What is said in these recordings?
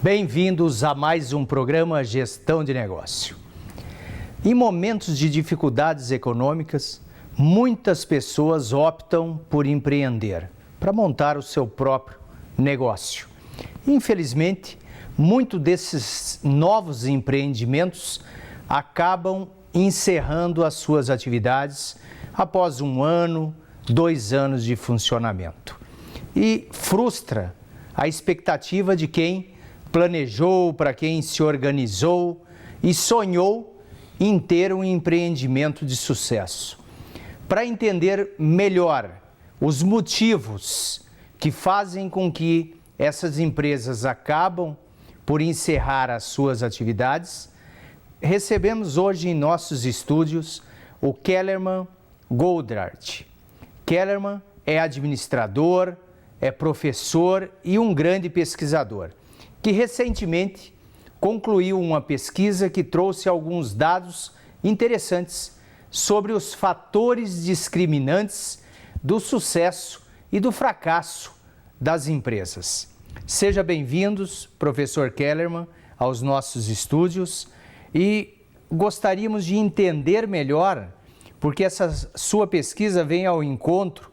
Bem-vindos a mais um programa Gestão de Negócio. Em momentos de dificuldades econômicas, muitas pessoas optam por empreender, para montar o seu próprio negócio. Infelizmente, muitos desses novos empreendimentos acabam encerrando as suas atividades após 1 ano, 2 anos de funcionamento. E frustra a expectativa de quem planejou, para quem se organizou e sonhou em ter um empreendimento de sucesso. Para entender melhor os motivos que fazem com que essas empresas acabam por encerrar as suas atividades, recebemos hoje em nossos estúdios o Kellerman Goldratt. Kellerman é administrador, é professor e um grande pesquisador, que recentemente concluiu uma pesquisa que trouxe alguns dados interessantes sobre os fatores discriminantes do sucesso e do fracasso das empresas. Seja bem-vindos, professor Kellerman, aos nossos estúdios e gostaríamos de entender melhor, porque essa sua pesquisa vem ao encontro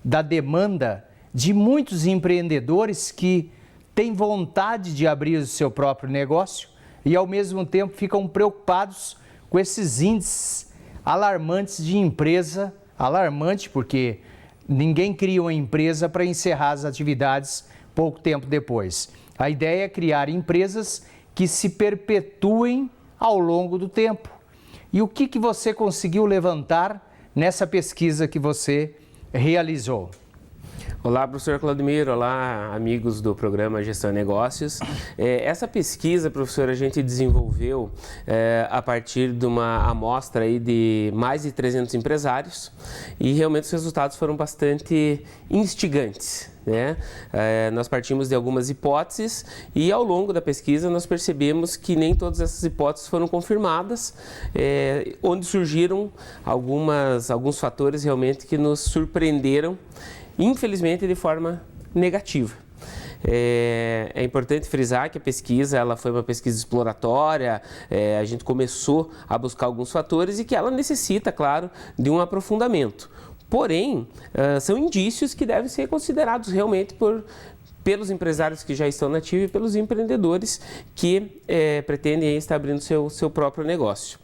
da demanda de muitos empreendedores que têm vontade de abrir o seu próprio negócio e, ao mesmo tempo, ficam preocupados com esses índices alarmantes de empresa. Alarmante porque ninguém cria uma empresa para encerrar as atividades pouco tempo depois. A ideia é criar empresas que se perpetuem ao longo do tempo. E o que você conseguiu levantar nessa pesquisa que você realizou? Olá, professor Claudemir, olá, amigos do programa Gestão de Negócios. Essa pesquisa, professor, a gente desenvolveu a partir de uma amostra aí de mais de 300 empresários e realmente os resultados foram bastante instigantes, né? Nós partimos de algumas hipóteses e ao longo da pesquisa nós percebemos que nem todas essas hipóteses foram confirmadas, onde surgiram alguns fatores realmente que nos surpreenderam, infelizmente de forma negativa. É importante frisar que a pesquisa ela foi uma pesquisa exploratória, a gente começou a buscar alguns fatores e que ela necessita, claro, de um aprofundamento. Porém, são indícios que devem ser considerados realmente pelos empresários que já estão na ativa e pelos empreendedores que pretendem estar abrindo seu próprio negócio.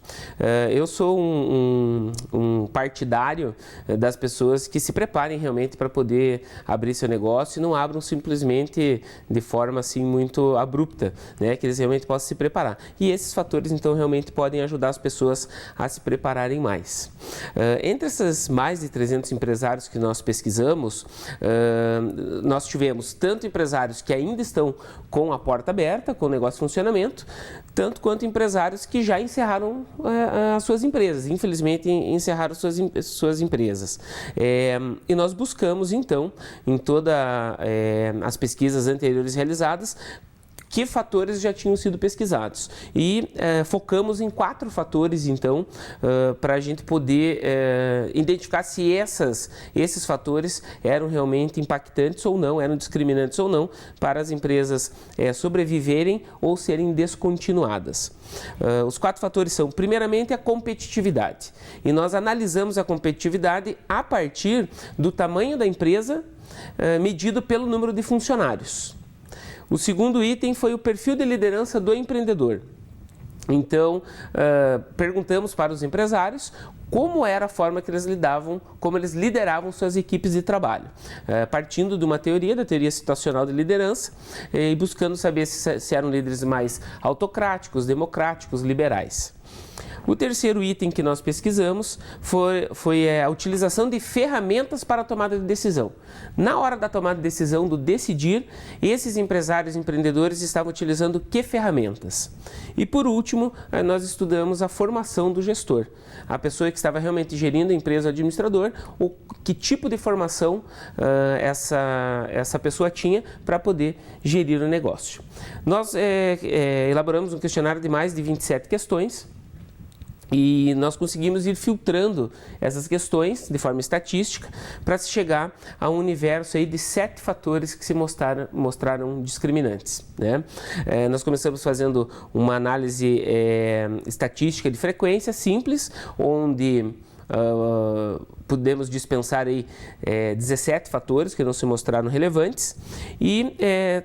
Eu sou um partidário das pessoas que se preparem realmente para poder abrir seu negócio e não abram simplesmente de forma assim muito abrupta, né? Que eles realmente possam se preparar. E esses fatores então realmente podem ajudar as pessoas a se prepararem mais. Entre esses mais de 300 empresários que nós pesquisamos, nós tivemos tanto empresários que ainda estão com a porta aberta, com o negócio em funcionamento, tanto quanto empresários que já encerraram as suas empresas, infelizmente encerraram suas empresas. E nós buscamos então, em todas as pesquisas anteriores realizadas, que fatores já tinham sido pesquisados e focamos em 4 fatores então para a gente poder identificar se esses fatores eram realmente impactantes ou não, eram discriminantes ou não para as empresas sobreviverem ou serem descontinuadas. Os 4 fatores são, primeiramente, a competitividade, e nós analisamos a competitividade a partir do tamanho da empresa medido pelo número de funcionários. O segundo item foi o perfil de liderança do empreendedor. Então, perguntamos para os empresários como era a forma que eles como eles lideravam suas equipes de trabalho, partindo de uma teoria, da teoria situacional de liderança, e buscando saber se eram líderes mais autocráticos, democráticos, liberais. O terceiro item que nós pesquisamos foi a utilização de ferramentas para a tomada de decisão. Na hora da tomada de decisão, do decidir, esses empresários e empreendedores estavam utilizando que ferramentas? E por último, nós estudamos a formação do gestor. A pessoa que estava realmente gerindo a empresa, o administrador, que tipo de formação essa pessoa tinha para poder gerir o negócio. Nós elaboramos um questionário de mais de 27 questões, E nós conseguimos ir filtrando essas questões de forma estatística para se chegar a um universo aí de 7 fatores que se mostraram discriminantes, né? Nós começamos fazendo uma análise estatística de frequência simples, onde podemos dispensar aí 17 fatores que não se mostraram relevantes e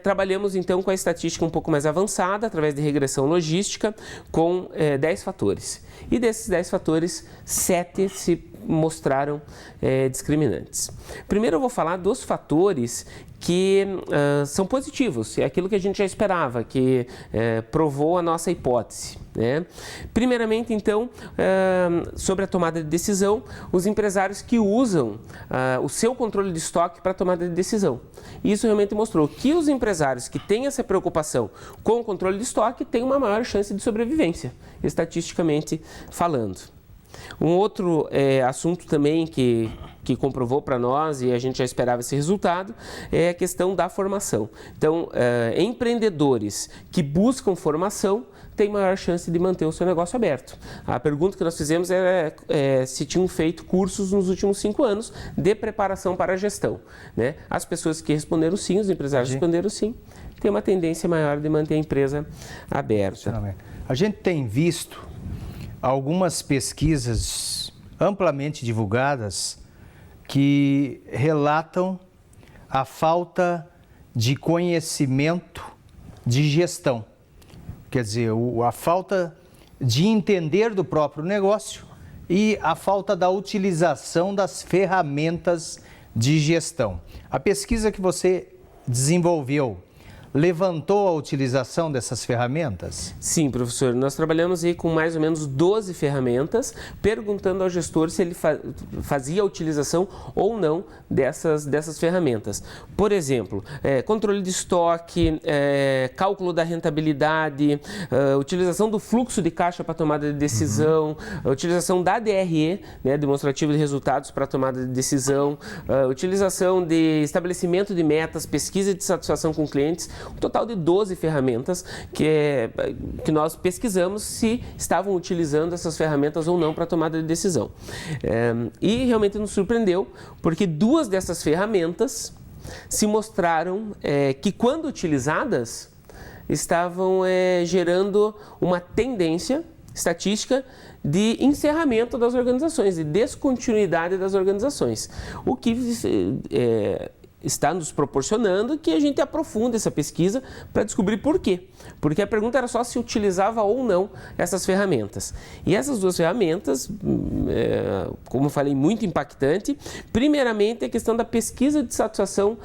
trabalhamos então com a estatística um pouco mais avançada, através de regressão logística, com 10 fatores. E desses 10 fatores, 7 se mostraram discriminantes. Primeiro eu vou falar dos fatores que são positivos, é aquilo que a gente já esperava, que provou a nossa hipótese, né? Primeiramente, então, sobre a tomada de decisão, os empresários que usam o seu controle de estoque para tomada de decisão. Isso realmente mostrou que os empresários que têm essa preocupação com o controle de estoque têm uma maior chance de sobrevivência, estatisticamente falando. Um outro assunto também que comprovou para nós, e a gente já esperava esse resultado, é a questão da formação. Então, empreendedores que buscam formação têm maior chance de manter o seu negócio aberto. A pergunta que nós fizemos era se tinham feito cursos nos últimos 5 anos de preparação para a gestão, né? As pessoas que responderam sim, os empresários que responderam sim, têm uma tendência maior de manter a empresa aberta. A gente tem visto algumas pesquisas amplamente divulgadas que relatam a falta de conhecimento de gestão. Quer dizer, a falta de entender do próprio negócio e a falta da utilização das ferramentas de gestão. A pesquisa que você desenvolveu levantou a utilização dessas ferramentas? Sim, professor. Nós trabalhamos aí com mais ou menos 12 ferramentas, perguntando ao gestor se ele fazia a utilização ou não dessas ferramentas. Por exemplo, controle de estoque, cálculo da rentabilidade, utilização do fluxo de caixa para tomada de decisão, utilização da DRE, né, demonstrativo de resultados para tomada de decisão, utilização de estabelecimento de metas, pesquisa de satisfação com clientes. Um total de 12 ferramentas que nós pesquisamos se estavam utilizando essas ferramentas ou não para tomada de decisão. E realmente nos surpreendeu, porque 2 dessas ferramentas se mostraram que, quando utilizadas, estavam gerando uma tendência estatística de encerramento das organizações, de descontinuidade das organizações, o que está nos proporcionando que a gente aprofunde essa pesquisa para descobrir por quê. Porque a pergunta era só se utilizava ou não essas ferramentas. E essas 2 ferramentas, como eu falei, muito impactante. Primeiramente, a questão da pesquisa de satisfação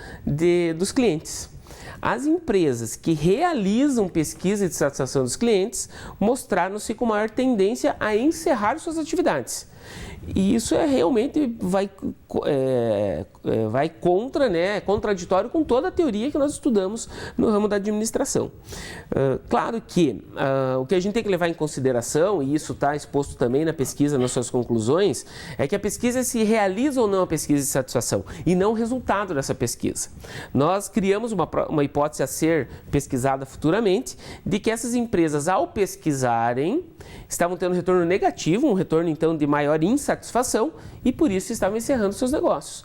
dos clientes. As empresas que realizam pesquisa de satisfação dos clientes mostraram-se com maior tendência a encerrar suas atividades. E isso realmente vai contra, né, contraditório com toda a teoria que nós estudamos no ramo da administração. Claro que o que a gente tem que levar em consideração, e isso está exposto também na pesquisa, nas suas conclusões, é que a pesquisa se realiza ou não a pesquisa de satisfação, e não o resultado dessa pesquisa. Nós criamos uma hipótese a ser pesquisada futuramente, de que essas empresas, ao pesquisarem, estavam tendo retorno negativo, um retorno então de maior insatisfação, e por isso estavam encerrando seus negócios.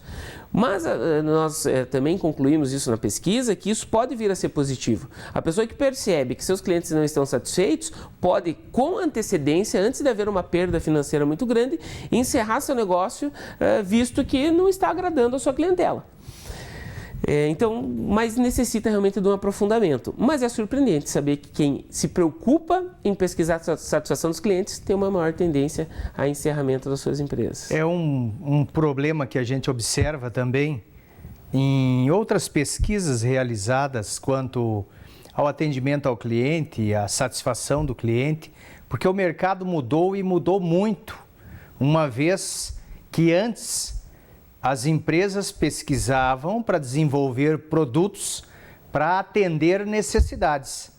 Mas nós também concluímos isso na pesquisa, que isso pode vir a ser positivo. A pessoa que percebe que seus clientes não estão satisfeitos pode, com antecedência, antes de haver uma perda financeira muito grande, encerrar seu negócio, visto que não está agradando a sua clientela. Mas necessita realmente de um aprofundamento. Mas é surpreendente saber que quem se preocupa em pesquisar a satisfação dos clientes tem uma maior tendência a encerramento das suas empresas. É um problema que a gente observa também em outras pesquisas realizadas quanto ao atendimento ao cliente, à satisfação do cliente, porque o mercado mudou e mudou muito, uma vez que antes as empresas pesquisavam para desenvolver produtos para atender necessidades.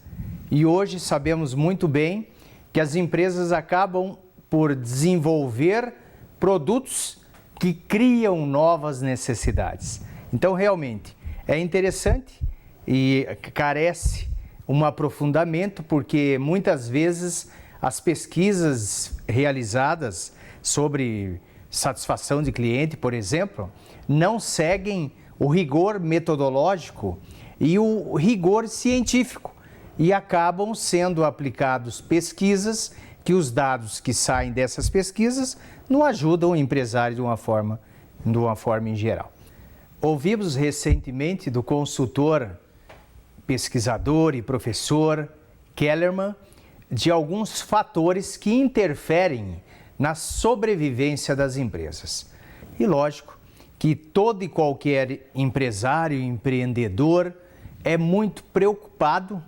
E hoje sabemos muito bem que as empresas acabam por desenvolver produtos que criam novas necessidades. Então, realmente, é interessante e carece um aprofundamento, porque muitas vezes as pesquisas realizadas sobre satisfação de cliente, por exemplo, não seguem o rigor metodológico e o rigor científico e acabam sendo aplicados pesquisas que os dados que saem dessas pesquisas não ajudam o empresário de uma forma em geral. Ouvimos recentemente do consultor, pesquisador e professor Kellerman de alguns fatores que interferem na sobrevivência das empresas. E lógico que todo e qualquer empresário e empreendedor é muito preocupado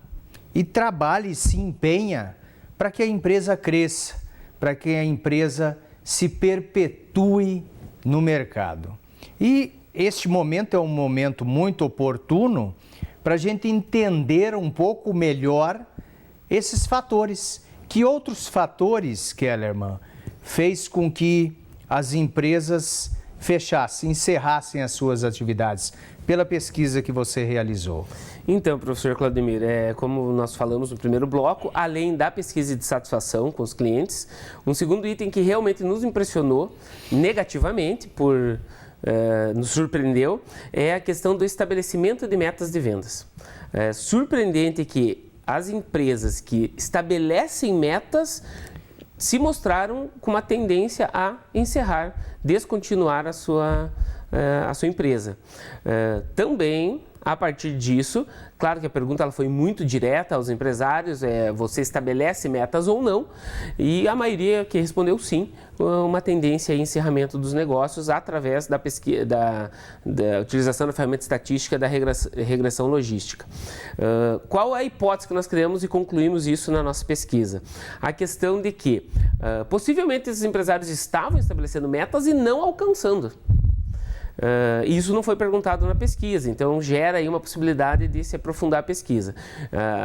e trabalha e se empenha para que a empresa cresça, para que a empresa se perpetue no mercado. E este momento é um momento muito oportuno para a gente entender um pouco melhor esses fatores. Que outros fatores, Kellerman, fez com que as empresas fechassem, encerrassem as suas atividades, pela pesquisa que você realizou? Então, professor Claudemir, como nós falamos no primeiro bloco, além da pesquisa de satisfação com os clientes, um segundo item que realmente nos impressionou negativamente, nos surpreendeu, é a questão do estabelecimento de metas de vendas. É surpreendente que as empresas que estabelecem metas se mostraram com uma tendência a encerrar, descontinuar a sua empresa. Também, a partir disso, claro que a pergunta ela foi muito direta aos empresários, você estabelece metas ou não? E a maioria que respondeu sim, uma tendência a encerramento dos negócios através da pesquisa, da utilização da ferramenta estatística da regressão logística. Qual é a hipótese que nós criamos e concluímos isso na nossa pesquisa? A questão de que, possivelmente, esses empresários estavam estabelecendo metas e não alcançando. Isso não foi perguntado na pesquisa, então gera aí uma possibilidade de se aprofundar a pesquisa.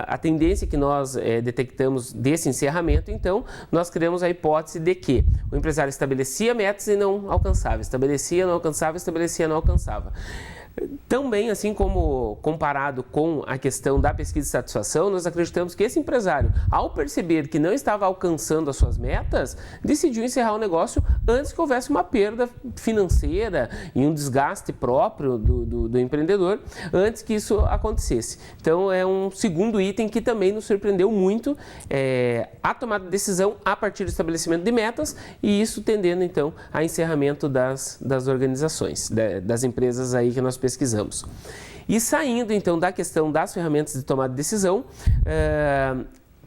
A tendência que nós detectamos desse encerramento, então, nós criamos a hipótese de que o empresário estabelecia metas e não alcançava, estabelecia, não alcançava, estabelecia, não alcançava. Também, assim como comparado com a questão da pesquisa de satisfação, nós acreditamos que esse empresário, ao perceber que não estava alcançando as suas metas, decidiu encerrar o negócio antes que houvesse uma perda financeira e um desgaste próprio do empreendedor, antes que isso acontecesse. Então, é um segundo item que também nos surpreendeu muito, a tomada de decisão a partir do estabelecimento de metas e isso tendendo, então, a encerramento das organizações, das empresas aí que nós pesquisamos. E saindo então da questão das ferramentas de tomada de decisão,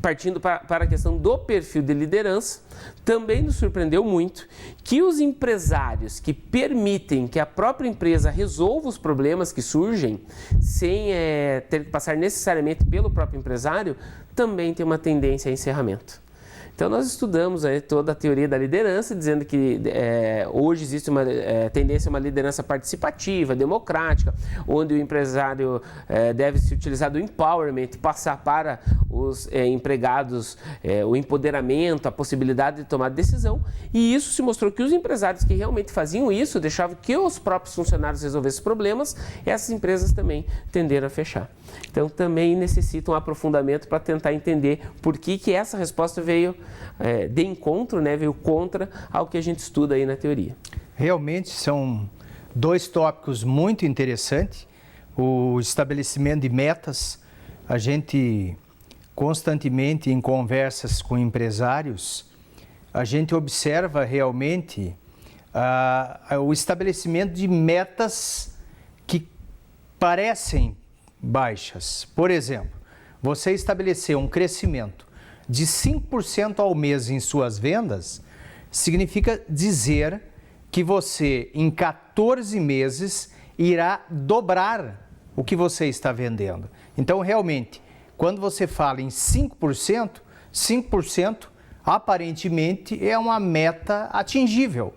partindo para a questão do perfil de liderança, também nos surpreendeu muito que os empresários que permitem que a própria empresa resolva os problemas que surgem, sem ter que passar necessariamente pelo próprio empresário, também tem uma tendência a encerramento. Então, nós estudamos toda a teoria da liderança, dizendo que hoje existe uma tendência a uma liderança participativa, democrática, onde o empresário deve se utilizar do empowerment, passar para os empregados o empoderamento, a possibilidade de tomar decisão. E isso se mostrou que os empresários que realmente faziam isso, deixavam que os próprios funcionários resolvessem os problemas, essas empresas também tenderam a fechar. Então, também necessita um aprofundamento para tentar entender por que essa resposta veio de encontro, veio contra ao que a gente estuda aí na teoria. Realmente são dois tópicos muito interessantes. O estabelecimento de metas, a gente constantemente em conversas com empresários, a gente observa realmente o estabelecimento de metas que parecem baixas. Por exemplo, você estabeleceu um crescimento de 5% ao mês em suas vendas, significa dizer que você, em 14 meses, irá dobrar o que você está vendendo. Então, realmente, quando você fala em 5%, 5% aparentemente é uma meta atingível.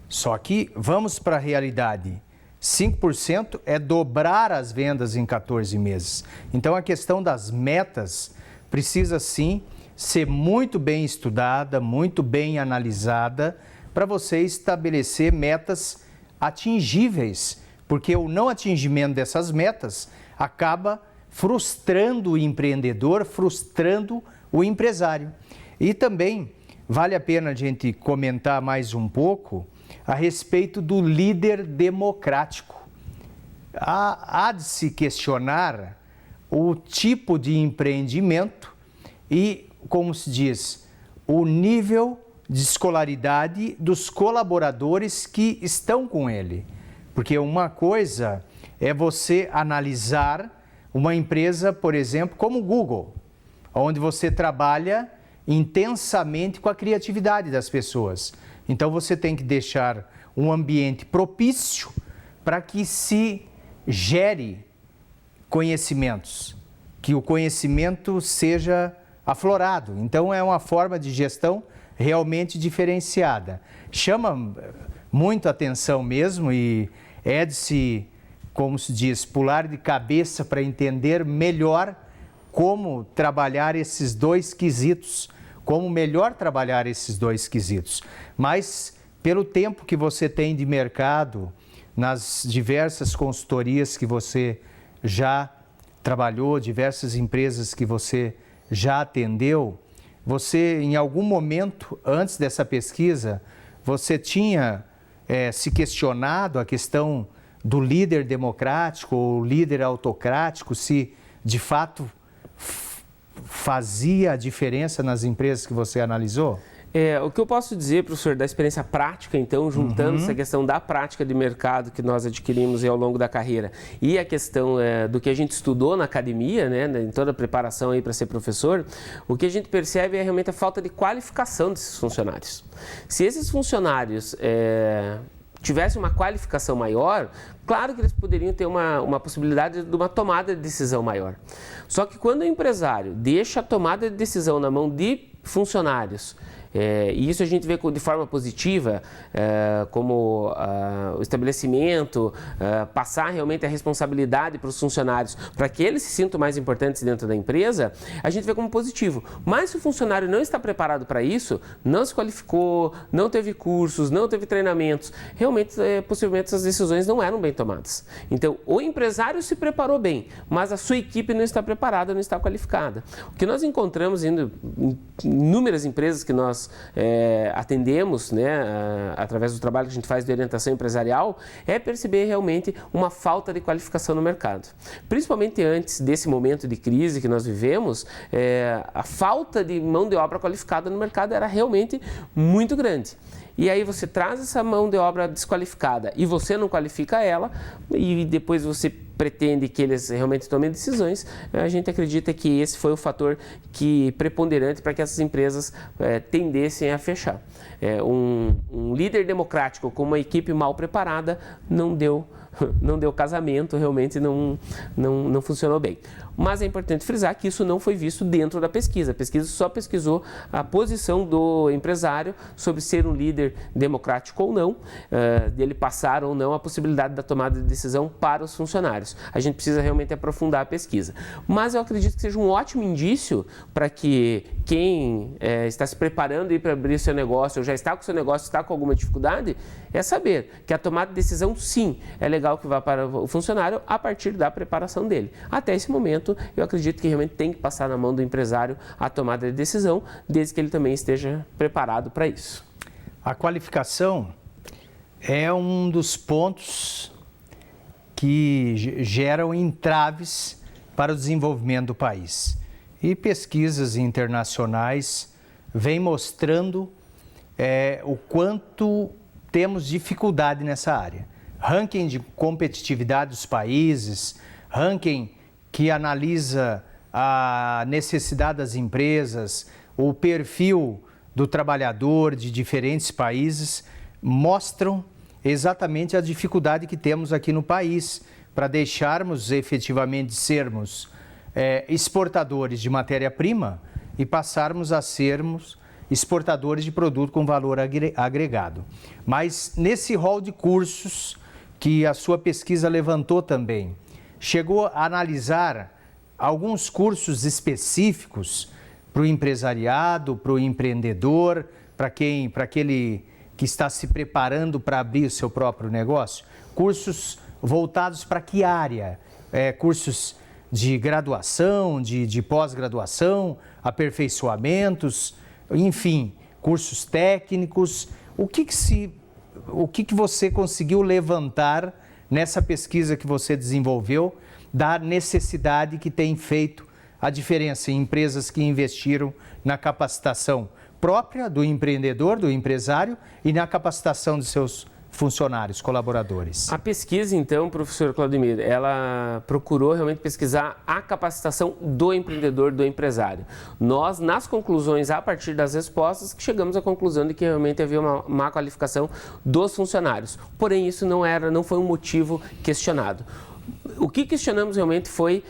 Só que vamos para a realidade. 5% é dobrar as vendas em 14 meses. Então, a questão das metas precisa sim ser muito bem estudada, muito bem analisada, para você estabelecer metas atingíveis, porque o não atingimento dessas metas acaba frustrando o empreendedor, frustrando o empresário. E também vale a pena a gente comentar mais um pouco a respeito do líder democrático. Há de se questionar o tipo de empreendimento e, como se diz, o nível de escolaridade dos colaboradores que estão com ele. Porque uma coisa é você analisar uma empresa, por exemplo, como o Google, onde você trabalha intensamente com a criatividade das pessoas. Então você tem que deixar um ambiente propício para que se gere conhecimentos, que o conhecimento seja aflorado. Então é uma forma de gestão realmente diferenciada. Chama muito atenção mesmo e é de se, como se diz, pular de cabeça para entender melhor como trabalhar esses dois quesitos, como melhor trabalhar esses dois quesitos. Mas pelo tempo que você tem de mercado, nas diversas consultorias que você já trabalhou, diversas empresas que você já atendeu, você em algum momento antes dessa pesquisa, você tinha se questionado a questão do líder democrático ou líder autocrático, se de fato fazia a diferença nas empresas que você analisou? O que eu posso dizer, professor, da experiência prática, então, juntando essa questão da prática de mercado que nós adquirimos ao longo da carreira e a questão do que a gente estudou na academia, né, em toda a preparação aí para ser professor, o que a gente percebe é realmente a falta de qualificação desses funcionários. Se esses funcionários tivessem uma qualificação maior, claro que eles poderiam ter uma possibilidade de uma tomada de decisão maior. Só que quando o empresário deixa a tomada de decisão na mão de funcionários, e isso a gente vê de forma positiva, como o estabelecimento, passar realmente a responsabilidade para os funcionários, para que eles se sintam mais importantes dentro da empresa, a gente vê como positivo. Mas se o funcionário não está preparado para isso, não se qualificou, não teve cursos, não teve treinamentos, realmente, possivelmente, essas decisões não eram bem tomadas. Então, o empresário se preparou bem, mas a sua equipe não está preparada, não está qualificada. O que nós encontramos em inúmeras empresas que nós atendemos, né, através do trabalho que a gente faz de orientação empresarial, é perceber realmente uma falta de qualificação no mercado. Principalmente antes desse momento de crise que nós vivemos, a falta de mão de obra qualificada no mercado era realmente muito grande. E aí você traz essa mão de obra desqualificada e você não qualifica ela e depois você pretende que eles realmente tomem decisões, a gente acredita que esse foi o fator preponderante para que essas empresas tendessem a fechar. Um líder democrático com uma equipe mal preparada não deu casamento, realmente não funcionou bem. Mas é importante frisar que isso não foi visto dentro da pesquisa. A pesquisa só pesquisou a posição do empresário sobre ser um líder democrático ou não, dele passar ou não a possibilidade da tomada de decisão para os funcionários. A gente precisa realmente aprofundar a pesquisa. Mas eu acredito que seja um ótimo indício para que quem está se preparando para abrir seu negócio ou já está com seu negócio, está com alguma dificuldade, é saber que a tomada de decisão, sim, é legal que vá para o funcionário a partir da preparação dele. Até esse momento, eu acredito que realmente tem que passar na mão do empresário a tomada de decisão, desde que ele também esteja preparado para isso. A qualificação é um dos pontos que geram entraves para o desenvolvimento do país. E pesquisas internacionais vêm mostrando o quanto temos dificuldade nessa área. Ranking de competitividade dos países, ranking que analisa a necessidade das empresas, o perfil do trabalhador de diferentes países, mostram exatamente a dificuldade que temos aqui no país para deixarmos efetivamente sermos exportadores de matéria-prima e passarmos a sermos exportadores de produto com valor agregado. Mas nesse rol de cursos que a sua pesquisa levantou também, chegou a analisar alguns cursos específicos para o empresariado, para o empreendedor, para aquele que está se preparando para abrir o seu próprio negócio? Cursos voltados para que área? Cursos de graduação, de pós-graduação, aperfeiçoamentos? enfim, cursos técnicos. O que você conseguiu levantar nessa pesquisa que você desenvolveu da necessidade que tem feito a diferença em empresas que investiram na capacitação própria do empreendedor, do empresário e na capacitação de seus funcionários, colaboradores? A pesquisa, então, professor Claudemir, ela procurou realmente pesquisar a capacitação do empreendedor, do empresário. Nós, nas conclusões, a partir das respostas, chegamos à conclusão de que realmente havia uma má qualificação dos funcionários. Porém, isso não foi um motivo questionado. O que questionamos realmente foi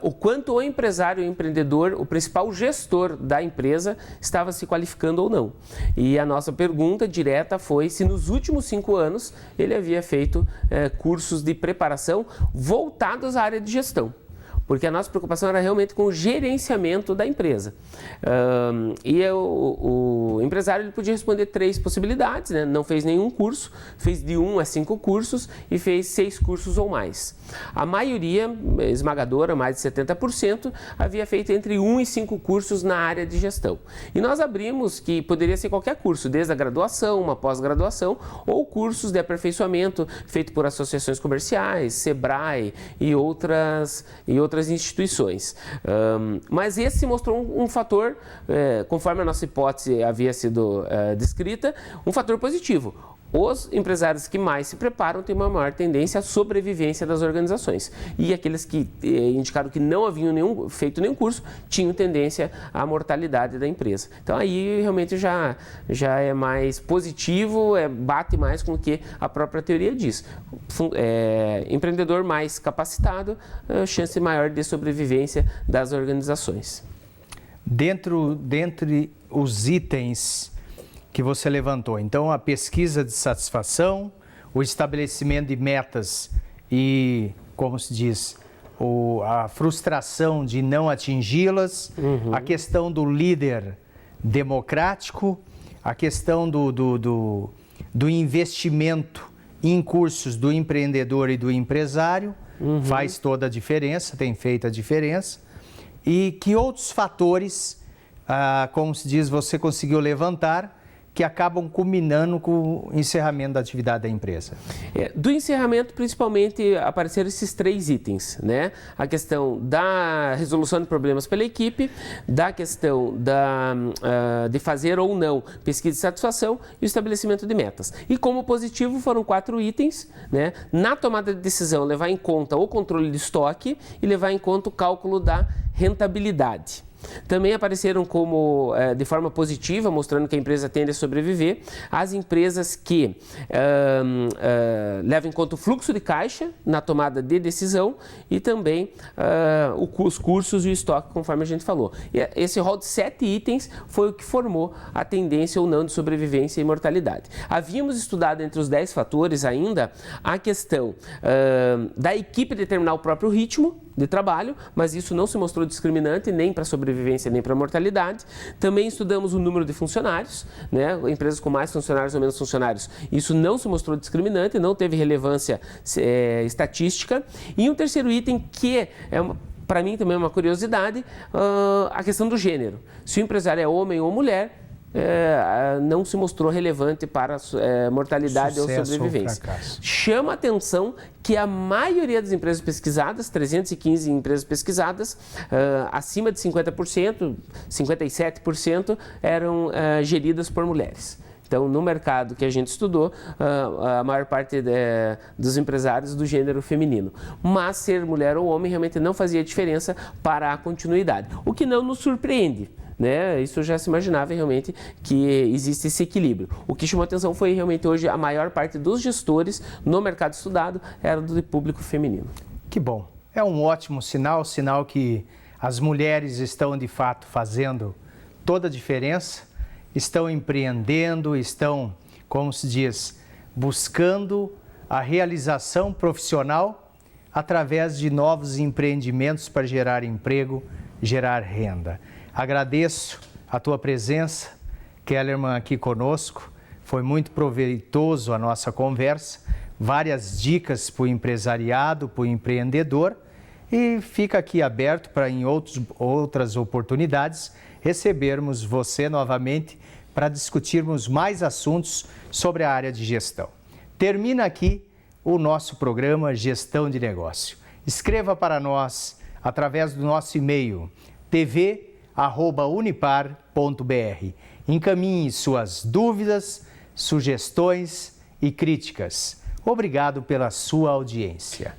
o quanto o empresário, o empreendedor, o principal gestor da empresa estava se qualificando ou não. E a nossa pergunta direta foi se nos últimos 5 anos ele havia feito cursos de preparação voltados à área de gestão. Porque a nossa preocupação era realmente com o gerenciamento da empresa. O empresário ele podia responder 3 possibilidades, né? Não fez nenhum curso, fez de 1 a 5 cursos e fez 6 cursos ou mais. A maioria esmagadora, mais de 70%, havia feito entre 1 e 5 cursos na área de gestão. E nós abrimos que poderia ser qualquer curso, desde a graduação, uma pós-graduação, ou cursos de aperfeiçoamento feito por associações comerciais, Sebrae e outras instituições. Mas esse mostrou um fator, conforme a nossa hipótese havia sido descrita, um fator positivo. Os empresários que mais se preparam têm uma maior tendência à sobrevivência das organizações. E aqueles que indicaram que não haviam feito nenhum curso tinham tendência à mortalidade da empresa. Então aí realmente já é mais positivo, bate mais com o que a própria teoria diz. Empreendedor mais capacitado, chance maior de sobrevivência das organizações. Dentre os itens que você levantou, então a pesquisa de satisfação, o estabelecimento de metas e, como se diz, a frustração de não atingi-las, a questão do líder democrático, a questão do investimento em cursos do empreendedor e do empresário, faz toda a diferença, tem feito a diferença. E que outros fatores, como se diz, você conseguiu levantar que acabam culminando com o encerramento da atividade da empresa? Do encerramento, principalmente, apareceram esses 3 itens, né? A questão da resolução de problemas pela equipe, da questão de fazer ou não pesquisa de satisfação e o estabelecimento de metas. E como positivo foram 4 itens, né? Na tomada de decisão, levar em conta o controle de estoque e levar em conta o cálculo da rentabilidade. Também apareceram como, de forma positiva, mostrando que a empresa tende a sobreviver, as empresas que levam em conta o fluxo de caixa na tomada de decisão e também os cursos e o estoque, conforme a gente falou. E esse rol de 7 itens foi o que formou a tendência ou não de sobrevivência e mortalidade. Havíamos estudado entre os 10 fatores ainda a questão da equipe determinar o próprio ritmo de trabalho, mas isso não se mostrou discriminante nem para sobrevivência nem para mortalidade. Também estudamos o número de funcionários, né? Empresas com mais funcionários ou menos funcionários, isso não se mostrou discriminante, não teve relevância estatística. E um terceiro item que para mim também é uma curiosidade, a questão do gênero. Se o empresário é homem ou mulher, não se mostrou relevante para mortalidade ou sobrevivência. Chama a atenção que a maioria das empresas pesquisadas, 315 empresas pesquisadas, acima de 50%, 57%, eram geridas por mulheres. Então, no mercado que a gente estudou, a maior parte dos empresários do gênero feminino. Mas ser mulher ou homem realmente não fazia diferença para a continuidade, o que não nos surpreende. Né? Isso já se imaginava realmente que existe esse equilíbrio. O que chamou atenção foi realmente hoje a maior parte dos gestores no mercado estudado era do público feminino. Que bom. É um ótimo sinal que as mulheres estão de fato fazendo toda a diferença, estão empreendendo, estão, como se diz, buscando a realização profissional através de novos empreendimentos para gerar emprego, gerar renda. Agradeço a tua presença, Kellerman, aqui conosco. Foi muito proveitoso a nossa conversa. Várias dicas para o empresariado, para o empreendedor. e fica aqui aberto para em outras oportunidades recebermos você novamente para discutirmos mais assuntos sobre a área de gestão. Termina aqui o nosso programa Gestão de Negócio. Escreva para nós através do nosso e-mail tv@unipar.br. Encaminhe suas dúvidas, sugestões e críticas. Obrigado pela sua audiência.